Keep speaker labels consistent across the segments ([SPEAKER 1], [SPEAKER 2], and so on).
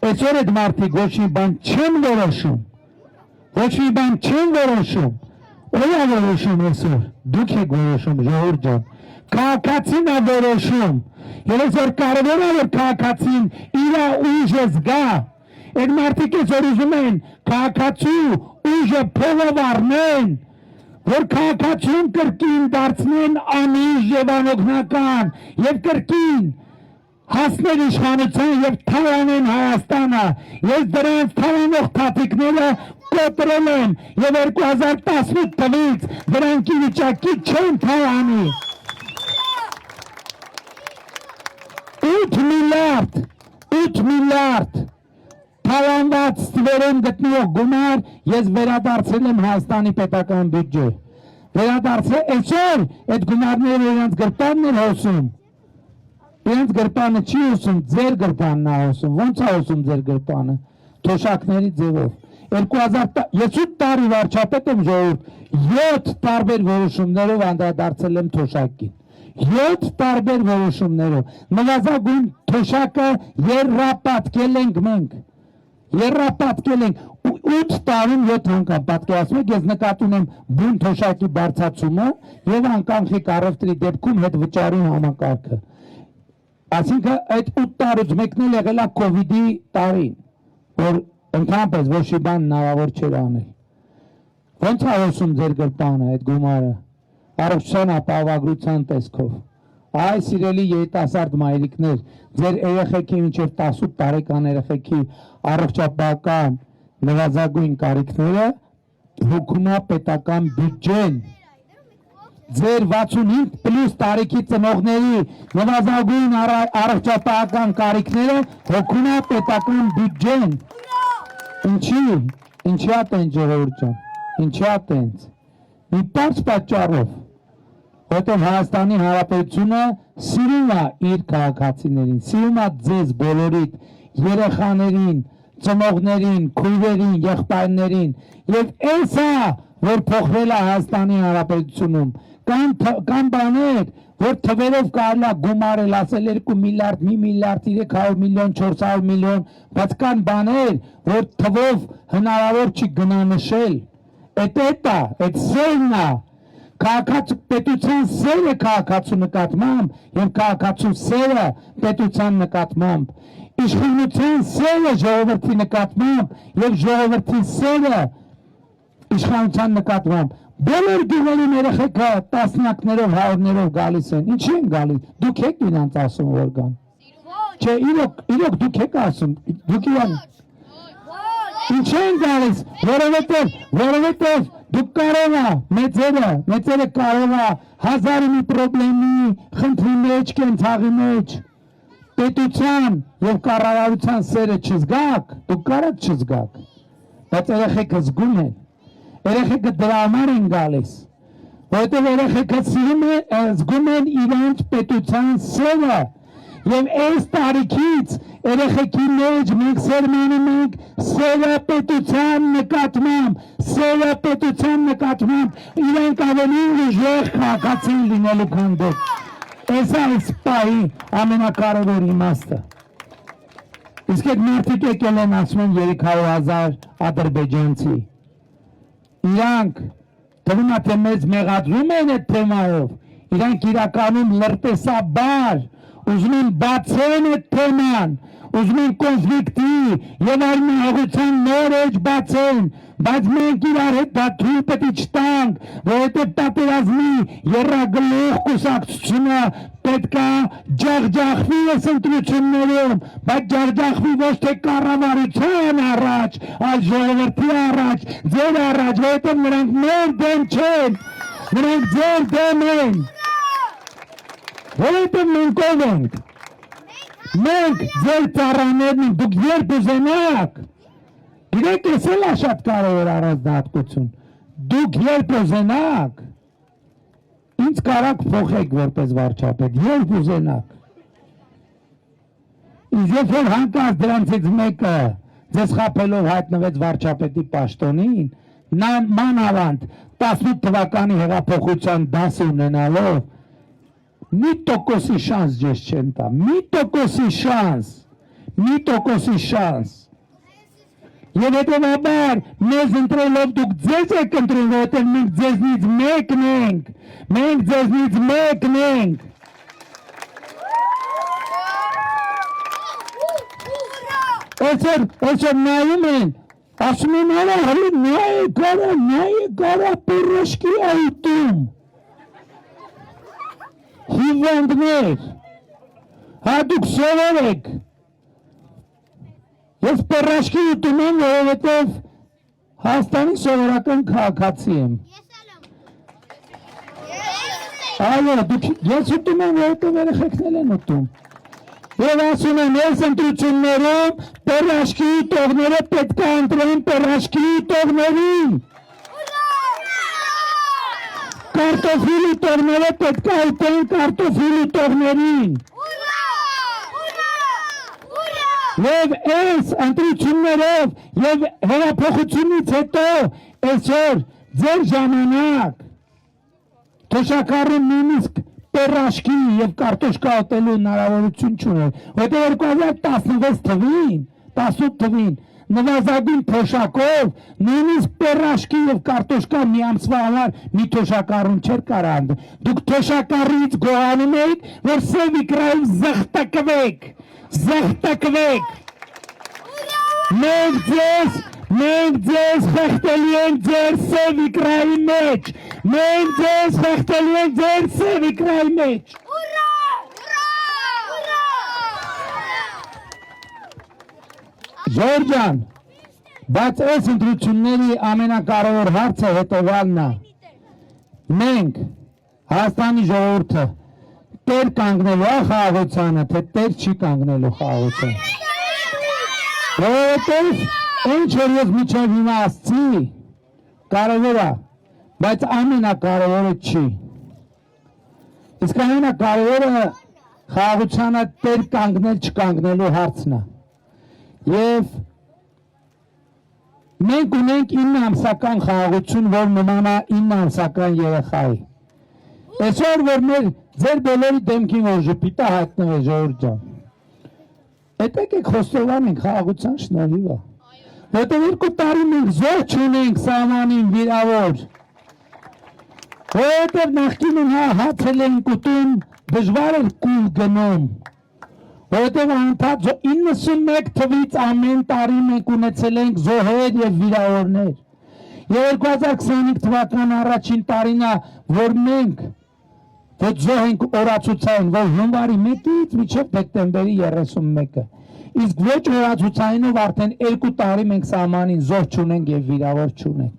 [SPEAKER 1] Այսօր այդ մարդիկ ոչ մի բան չեն որոշում, ոչ մի բան չեն որոշում, ով է որոշում այսօր, դուք եք որոշում, ժողովուրդ ջան, քաղաքացին է որոշում, եւ այսօր կարևոր է որ քաղաքացին իր ուժը զգա, այդ մարդիկ այսօր ուզում են քաղաքացու ուժը փողով առնեն, որ քաղաքացուն կրկին դարձնեն անուժ եւ անօգնական եւ կրկին հասնել իշխանության եւ թալանեն Հայաստանը, ես դրանց թալանող թաթիկները կոտրել եմ եւ 2018 թվականից դրանք ի վիճակի չեն թալանի 8 միլիարդ թալանված ստվերում գտնող գումար ես վերադարձել եմ Հայաստանի պետական բյուջե վերադարձել այսօր այդ գումարները իրենց գրպանն էր հոսում իրենց գրպանը չի հոսում ձեր գրպանն է հոսում ոնց է հոսում ձեր գրպանը թոշակների ձևով 8 տարի վարչապետ եմ ժողովուրդ 7 տարբեր որոշումներով անդրադարձել եմ թոշակին 7 տարբեր որոշումներով նվազագույն թոշակը երրապատկել ենք մենք երրապատկել ենք 8 տարում 7 անգամ պատկերացնում եք ես նկատում եմ բուն թոշակի բարձրացումը եւ անկանխիկ առևտրի դեպքում հետ վճարի համակարգը այսինքն այդ 8 տարուց մեկն էլ եղել է կովիդի տարին որ ընդհանրապես ոչ մի բան հնարավոր չէր անել ոնց է հոսում ձեր գրպանը այդ գումարը առողջության ապահովագրության տեսքով Այ սիրելի երիտասարդ մայրիկներ, ձեր երեխեքի մինչև 18 տարեկան երեխեքի առողջապահական նվազագույն կարիքները հոգում է պետական բյուջեն։ Ձեր 65 պլյուս տարիքի ծնողների նվազագույն առողջապահական կարիքները հոգում է պետական բյուջեն։ Ինչի է տենց ժողովուրդ ջան, ինչի է տենց։ Մի պարզ պատճառով Որտեղ Հայաստանի Հանրապետությունը սիրում է իր քաղաքացիներին, սիրում է ձեզ բոլորիդ, երեխաներին, ծնողներին, քույրերին, եղբայրներին, եւ այս է, որ փոխվել է Հայաստանի Հանրապետությունում, կան բաներ, որ թվերով կարելի է գումարել, ասել 2 միլիարդ, 1 միլիարդ, 300 միլիոն, 400 միլիոն, բայց կան բաներ, որ թվով հնարավոր չի գնանշել, այդ սերն է, Քաղաքացիության սերը քաղաքացու նկատմամբ եւ քաղաքացու սերը պետության նկատմամբ իշխանության սերը ժողովրդի նկատմամբ եւ ժողովրդի սերը իշխանության նկատմամբ բոլոր գյուղերի երեխեքը տասնյակներով հարյուրներով գալիս են ինչի են գալիս դուք եք իրանց ասում որ գան չէ իրոք դուք եք ասում դուք իրան ինչի են գալիս որովհետեւ Դուք կարող է, մեծերը կարող է հազար մի պրոբլեմի, խնդրի մեջ, կենցաղի մեջ, պետության և կառավարության սերը չզգաք, դուք կարող չզգաք, բայց երեխեքը զգում են, երեխեքը դրա համար են գալիս, որովհետև երեխեքը զգում են իրենց պետության սերը, և այս տարիքից երեխեքի մեջ մենք սերմանում ենք սերը պետության նկատմամբ, իրանք ավելի ուժեղ քաղաքացի լինելու քան դուք։ Այս է այս պահի ամենակարևոր իմաստը։ Իսկ այդ մարդիկ եկել են ասում են 300,000 ադրբեջանցի։ Իրանք թվում է թե մեզ մեղադրում են այդ թեմայով, իրանք իրականում լրտեսաբար ուզում են բացեն այդ թեման, ուզում են կոնֆլիկտի և այլ մեղության նոր էջ բացեն, բայց մենք իրար հետ դա թույլ պետք է չտանք, որովհետև պատերազմի եռագլուխ կուսակցությունը պետք է ջախջախվի այս ընտրություններում, բայց ջախջախվի ոչ թե կառավարության առաջ, այլ ժողովրդի առաջ, ձեր առաջ, որովհետև նրանք մեր դեմ չեն, նրանք ձեր դեմ են։ Որովհետև մենք ով ենք, մենք ձեր ծառաներն ենք, դուք երբ ուզենաք, իրեք ես էլ է շատ կարևոր առանձնահատկություն, դուք երբ ուզենաք, ինձ կարաք փոխեք որպես վարչապետ, երբ ուզենաք, երբ որ հանկարծ դրանցից մեկը ձեզ խաբելով հայտնվեց վարչապետի պաշտոնին, մանավանդ 18 թվականի հեղափոխության դաս ունենալով, մի տոկոսի շանս ձեզ չեն տա, մի տոկոսի շանս, 1% շանս։ Եվ հետևաբար մեզ ընտրելով դուք ձեզ եք ընտրում, որովհետև մենք ձեզնից մեկն ենք, մենք ձեզնից մեկն ենք։ Այսօր նայում են, ասում են արա, հալի նայ կարա պիրոշկի այտում։ Հիվանդներ, հա դուք սովոր եք։ Ես պիրոշկի ուտում եմ, որովհետև Հայաստանի սովորական քաղաքացի եմ։ Այո, ես ուտում եմ, որովհետև երեխեքն են ուտում։ Եվ ասում եմ, ես ընտրություններում պիրոշկի ուտողները պետք է ընտրեն պիրոշկի ուտողներին։ Կարտոֆիլ ուտողները պետք է ուտեն կարտոֆիլ ուտողներին։ Եվ այս ընտրություններով և հեղափոխությունից հետո այսօր ձեր ժամանակ թոշակառուն նույնիսկ պիրոշկի և կարտոշկա ուտելու հնարավորություն չուներ, որովհետև 2016 թվին նվազագույն թոշակով նույնիսկ պիրոշկի և կարտոշկա մի ամսվա համար մի թոշակառուն չէր կարող։ Դուք թոշակառուից գոհանում եք, որ սև իկրայով զղթակվեք։ Մենք ձեզ խեղդելու ենք ձեր սև իկրայի մեջ։ Մենք ձեզ խեղդելու ենք ձեր սև իկրայի մեջ։ Ժորժան, բայց այս ընտրությունների ամենակարևոր հարցը հետևյալն է։ Մենք Հայաստանի ժողովուրդը տեր կանգնելու է խաղաղությանը, թե տեր չի կանգնելու խաղաղությանը։ Որովհետև ինչ որ ես միջև հիմա ասացի, կարևոր է, բայց ամենակարևորը չի։ Իսկ ամենակարևորը խաղաղությանը տեր կանգնել չկանգնելու հարցն է։ Եվ մենք ունենք 9 ամսական խաղաղություն, որ նման է 9 ամսական երեխայի։ Այսօր որ մեր ձեր բոլորի դեմքին որ ժպիտը հայտնվել ժողովուրդ ջան։ Եկեք խոստովանենք խաղաղության շնորհիվ է։ Որտեղ 2 տարի մենք զոհ չունենք սահմանին վիրավոր։ Որտեղ նախկինում հացել ենք ուտում, դժվար էր կուլ գնում։ Որտեղ անդադ 91 թվից ամեն տարի մենք ունեցել ենք զոհեր և վիրավորներ։ Եվ 2025 թվական առաջին տարին է, որ մենք ոչ զոհ ենք օրացուցային, որ հունվարի 1-ից մինչև դեկտեմբերի 31-ը։ Իսկ ոչ օրացուցայինով արդեն 2 տարի մենք սահմանին զոհ չունենք և վիրավոր չունենք։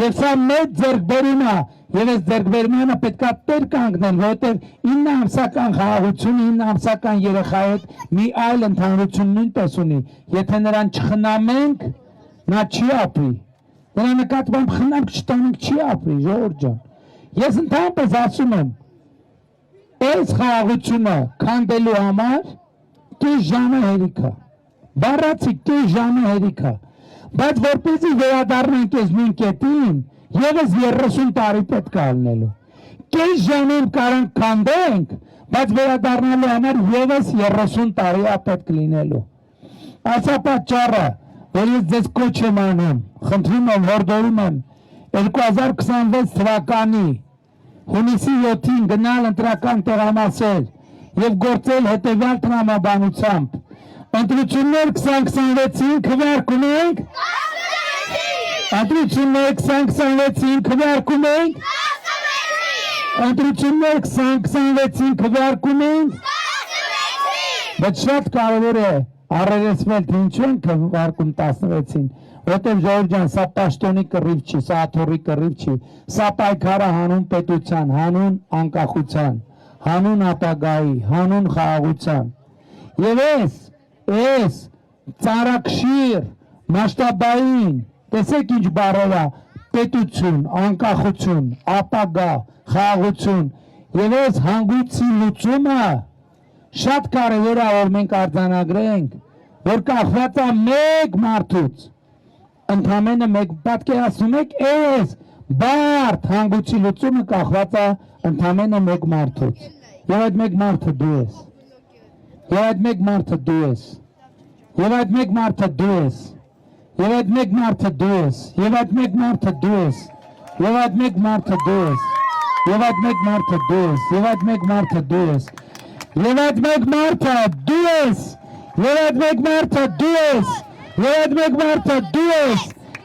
[SPEAKER 1] Եվ սա մեծ ձեռքբերում է, և այս ձեռքբերմանը պետք է տեր կանգնել, որովհետև 9 ամսական խաղաղությունը 9 ամսական երեխայի հետ մի այլ ընդհանրություն նույնպես ունի։ Եթե նրան չխնամենք, նա չի ապրի։ Նրա նկատմամբ խնամք չտանենք, չի ապրի, ժողովուրդ ջան։ Ես ընդհանրապես ասում եմ, այս խաղաղությունը քանդելու համար կես ժամը հերիք է, բառացի կես ժամը հերիք է, բայց որպեսզի վերադառնանք այս նույն կետին, ևս 30 տարի պետք է ալնելու։ Կես ժամում կարող քանդենք, բայց վերադառնալու համար ևս 30 տարի է պետք լինելու։ Այս է պատճառը, որ ես ձեզ կոչ եմ անում, խնդրում եմ, հորդորում եմ 2026 թվականի հունիսի 7-ին գնալ ընտրական տեղամասեր և գործել հետևյալ տրամաբանությամբ։ Ընտրություններ 2026-ին քվեարկում ենք։ Ընտրություններ 2026-ին քվեարկում ենք։ Ընտրություններ 2026-ին քվեարկում ենք։ Բայց շատ կարևոր է առերեսվել, թե ինչու են քվեարկում 16-ին, որտեղ ժողովուրդ ջան, սա պաշտոնի կռիվ չի, սա աթոռի կռիվ չի, սա պայքարը հանուն պետության, հանուն անկախության, հանուն ապագայի, հանուն խաղաղության։ Եվ այս ծարակշիռ մասշտաբային, տեսեք ինչ բառեր է, պետություն, անկախություն, ապագա, խաղաղություն, եւ այս հանգույցի լուծումը շատ կարևոր է, որ մենք արձանագրենք, որ կախված է մեկ մարդուց, ընդամենը մեկ, պատկերացնում եք, այս բարդ հանգույցի լուծումը կախված է ընդամենը մեկ մարդուց, եւ այդ մեկ մարդը դու ես։ Եվ այդ մեկ մարդը դու ես։ Եվ այդ մեկ մարդը դու ես։ Եվ այդ մեկ մարդը դու ես։ Եվ այդ մեկ մարդը դու ես։ Եվ այդ մեկ մարդը դու ես։ Եվ այդ մեկ մարդը դու ես։ Եվ այդ մեկ մարդը դու ես։ Եվ այդ մեկ մարդը դու ես։ Եվ այդ մեկ մարդը դու ես։ Եվ այդ մեկ մարդը դու ես։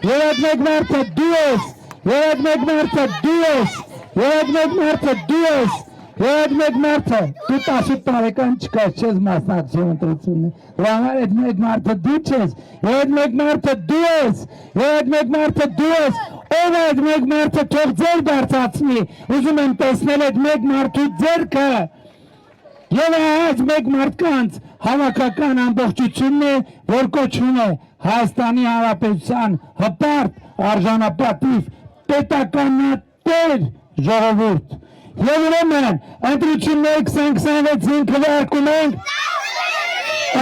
[SPEAKER 1] Եվ այդ մեկ մարդը դու ես։ Եվ այդ մեկ մարդը դու ես։ Եվ այդ մեկ մարդը դու ես։ Եվ այդ մեկ մարդը դու 18 տարեկան չկաս, չես մասնակցում ընտրություններին։ Լավ, այդ մեկ մարդը դու չես։ Եվ այդ մեկ մարդը դու ես։ Եվ այդ մեկ մարդը դու ես։ Ով այդ մեկ մարդը թող ձեր բարձրացնի։ Ուզում եմ տեսնել այդ մեկ մարդու ձեռքը։ Եվ այս մեկ մարդկանց հավաքական ամբողջությունն է, որ կոչվում է Հայաստանի Հանրապետության հպարտ արժանապատիվ պետականատեր ժողովուրդ։ Եվ ուրեմն ընտրությունները 2026-ին քվեարկում ենք։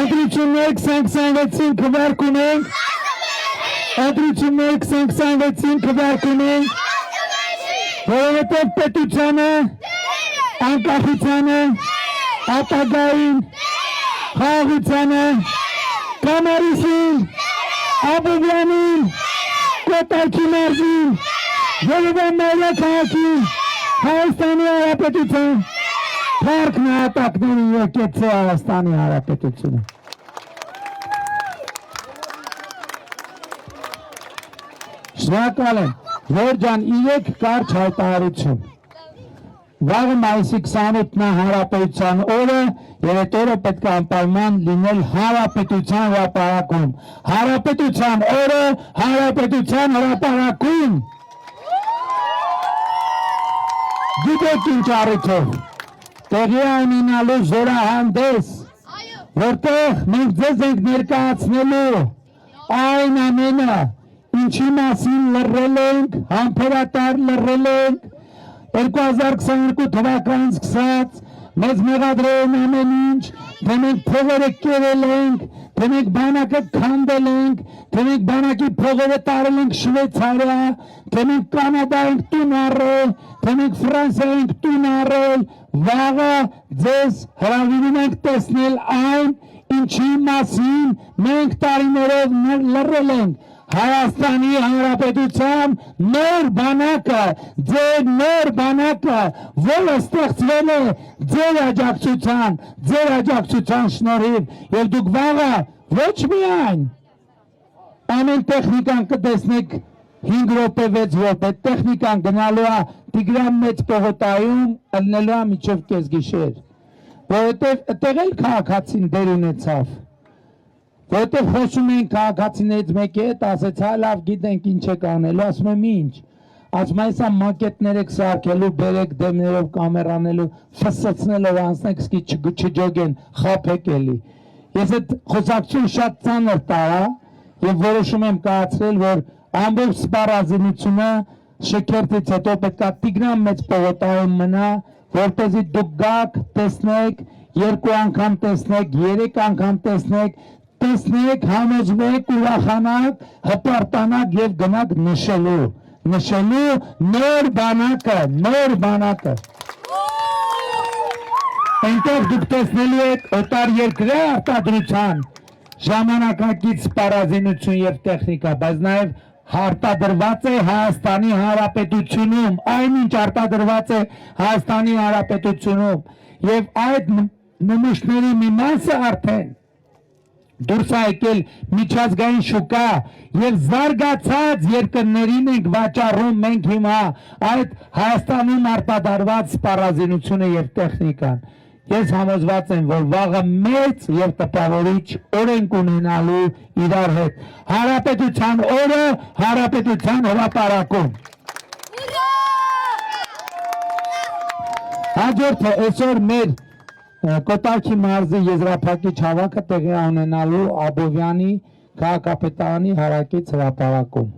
[SPEAKER 1] Ընտրությունները 2026-ին քվեարկում ենք։ Ընտրությունները 2026-ին քվեարկում ենք։ Որովհետև պետությանը, անկախությանը, ապագային, խաղաղությանը, Կամարիսին, Աբովյանին, Կոտայքի մարզին, Ելևաննայա քաղաքին, Հայաստանի Հանրապետության փառք նահատակներին եկեցե Հայաստանի Հանրապետությունը։ Շնորհակալ եմ, Ղոր ջան, 3 կարճ հայտարարություն։ Վաղը մայիսի 28-ն է Հանրապետության օրը, եւ այդ օրը պետք է անպայման լինել Հանրապետության հրապարակում։ Հանրապետության օրը Հանրապետության հրապարակում։ Գիտեք ինչ առիթով, տեղի ունենալու զորահանդես, որտեղ մենք ձեզ ենք ներկայացնելու այն ամենը, ինչի մասին լռել ենք, համբերատար լռել ենք, 2022 թվականից սկսած մեզ մեղադրել են ամեն ինչ, թե մենք փողերը կերել ենք, թե մենք բանակը քանդել ենք, թե մենք բանակի փողերը տարել ենք Շվեյցարիա, թե մենք Կանադա ենք տուն առել, թե մենք Ֆրանսիա ենք տուն առել, վաղը ձեզ հրավիրում ենք տեսնել այն, ինչի մասին մենք տարիներով լռել ենք։ Հայաստանի Հանրապետության նոր բանակը, ձեր նոր բանակը, որը ստեղծվել է ձեր աջակցության շնորհիվ, եւ դուք վաղը ոչ միայն ամեն տեխնիկան կտեսնեք 5 րոպե 6 րոպե, տեխնիկան գնալու է Տիգրան մեծ պողոտայում, ելնելու է մինչև կեսգիշեր, որովհետև այդտեղ էլ քաղաքացին դեր ունեցավ։ Որտեղ խոսում էին քաղաքացիներից մեկի հետ, ասեց հա լավ գիտենք ինչ եք անելու, ասում եմ ինչ, ասում եմ սա մակետներ եք սարքելու, բերեք դեմներով կամերանելու, ֆսցնելով անցնեք, սկի չջոգեն, խափեք էլի։ Ես այդ խոսակցություն շատ ծանր տարա եւ որոշում եմ կայացրել, որ ամբողջ սպառազինությունը շքերթից հետո պետքա Տիգրան մեծ պողոտայում մնա, որպեսզի դուք գաք, տեսնեք, 2 անգամ տեսնեք, 3 անգամ տեսնեք, տեսնեք, համոզվեք, ուրախանաք, հպարտանաք եւ գնաք նշելու նոր բանակը։ Այնտեղ դուք տեսնելու եք օտար երկրի արտադրության ժամանակակից սպառազինություն եւ տեխնիկա, բայց նաեւ արտադրված է Հայաստանի Հանրապետությունում, այնինչ արտադրված է Հայաստանի Հանրապետությունում եւ այդ նմուշների մի մասը արդեն դուրս է եկել միջազգային շուկա եւ զարգացած երկրներին ենք վաճառում մենք հիմա այդ Հայաստանում արտադրված սպառազինությունը եւ տեխնիկան։ Ես համոզված եմ, որ վաղը մեծ եւ տպավորիչ օրենք ունենալու իրար հետ։ Հանրապետության օրը Հանրապետության հրապարակում։ Հաջորդը այսօր մեր Կոտայքի մարզի եզրափակիչ հավաքը տեղի ունենալու Աբովյանի քաղաքապետարանի հարակից հրապարակում։